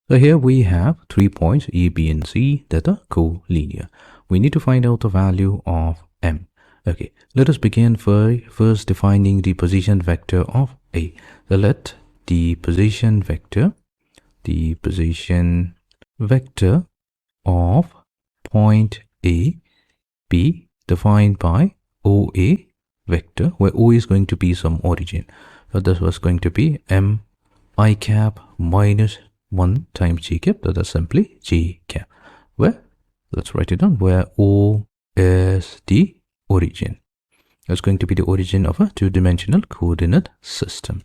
So here we have 3 points A, B, and C that are collinear. We need to find out the value of M. Okay, let us begin first defining the position vector of A. So let the position vector of point A be defined by OA vector, where O is going to be some origin. So this was going to be M I cap minus 1 times J cap, that is simply J cap, where, let's write it down, where O is the origin. It's going to be the origin of a two-dimensional coordinate system.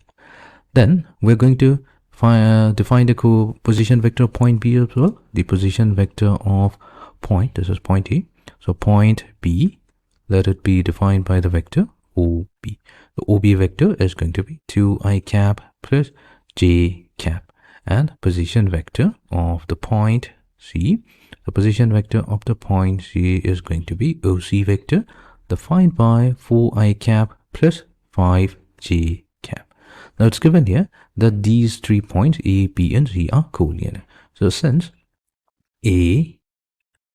Then we're going to define the position vector of point B as well. The position vector of point, this is point A. So point B, let it be defined by the vector OB. The OB vector is going to be 2i cap plus j cap. And position vector of the point C, the position vector of the point C is going to be OC vector defined by 4i cap plus 5j cap. Now it's given here that these 3 points A, B, and C are collinear. So since A,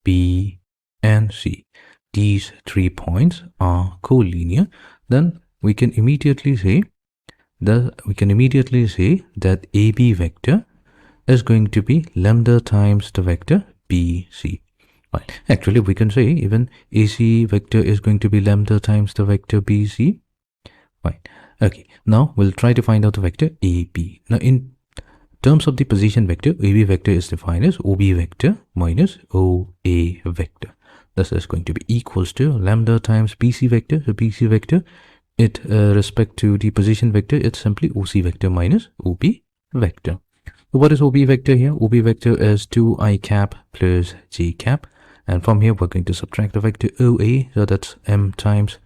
B, and C, these 3 points are collinear, then we can immediately say that AB vector is going to be lambda times the vector BC. Right. Actually, we can say even AC vector is going to be lambda times the vector BC. Right. Okay. Now we'll try to find out the vector AB. Now in terms of the position vector, AB vector is defined as OB vector minus OA vector. This is going to be equals to lambda times BC vector. So BC vector, it respect to the position vector, it's simply OC vector minus OB vector. So what is OB vector here? OB vector is 2i cap plus j cap. And from here, we're going to subtract the vector OA. So that's M times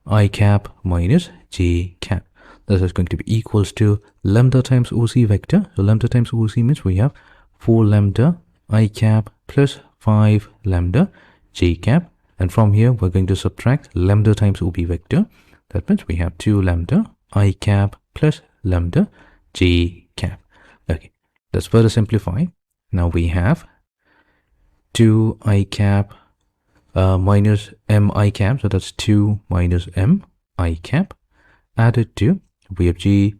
I cap minus j cap. This is going to be equals to lambda times OC vector. So lambda times OC means we have 4 lambda I cap plus 5 lambda j cap. And from here, we're going to subtract lambda times OB vector. That means we have 2 lambda I cap plus lambda j cap. Okay, let's further simplify. Now we have 2 I cap minus m I cap. So that's 2 minus m I cap added to, we have j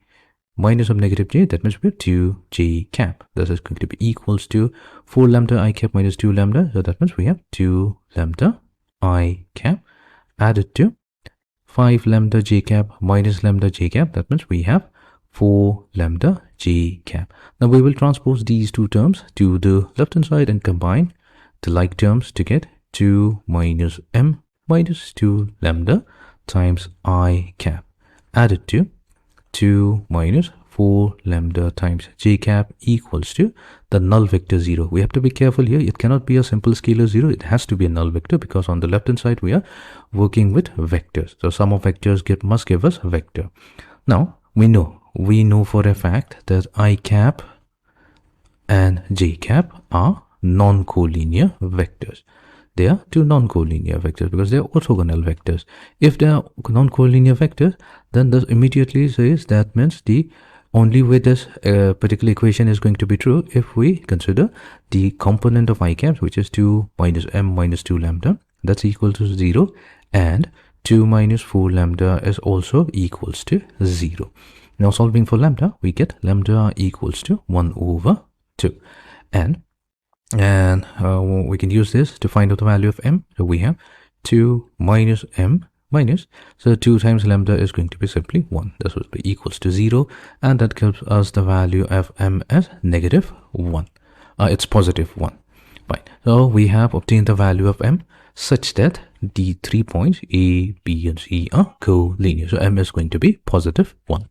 minus of negative j. That means we have 2 j cap. This is going to be equals to 4 lambda I cap minus 2 lambda. So that means we have 2 lambda I cap added to 5 lambda j cap minus lambda j cap. That means we have 4 lambda j cap. Now we will transpose these two terms to the left hand side and combine the like terms to get 2 minus m minus 2 lambda times I cap added to 2 minus 4 lambda times j cap equals to the null vector 0. We have to be careful here. It cannot be a simple scalar 0. It has to be a null vector because on the left hand side we are working with vectors. So sum of vectors must give us a vector. Now we know for a fact that I cap and j cap are non-collinear vectors. They are two non-collinear vectors because they are orthogonal vectors. If they are non-collinear vectors, then this immediately says that means the only way this particular equation is going to be true if we consider the component of I caps, which is 2 minus m minus 2 lambda, that's equal to 0, and 2 minus 4 lambda is also equals to 0. Now solving for lambda, we get lambda equals to 1 over 2. And we can use this to find out the value of m. So we have 2 minus m minus, so 2 times lambda is going to be simply 1. This will be equals to 0, and that gives us the value of m as negative 1. It's positive 1. Fine. So we have obtained the value of m such that the 3 points A, B, and C are collinear. So m is going to be positive 1.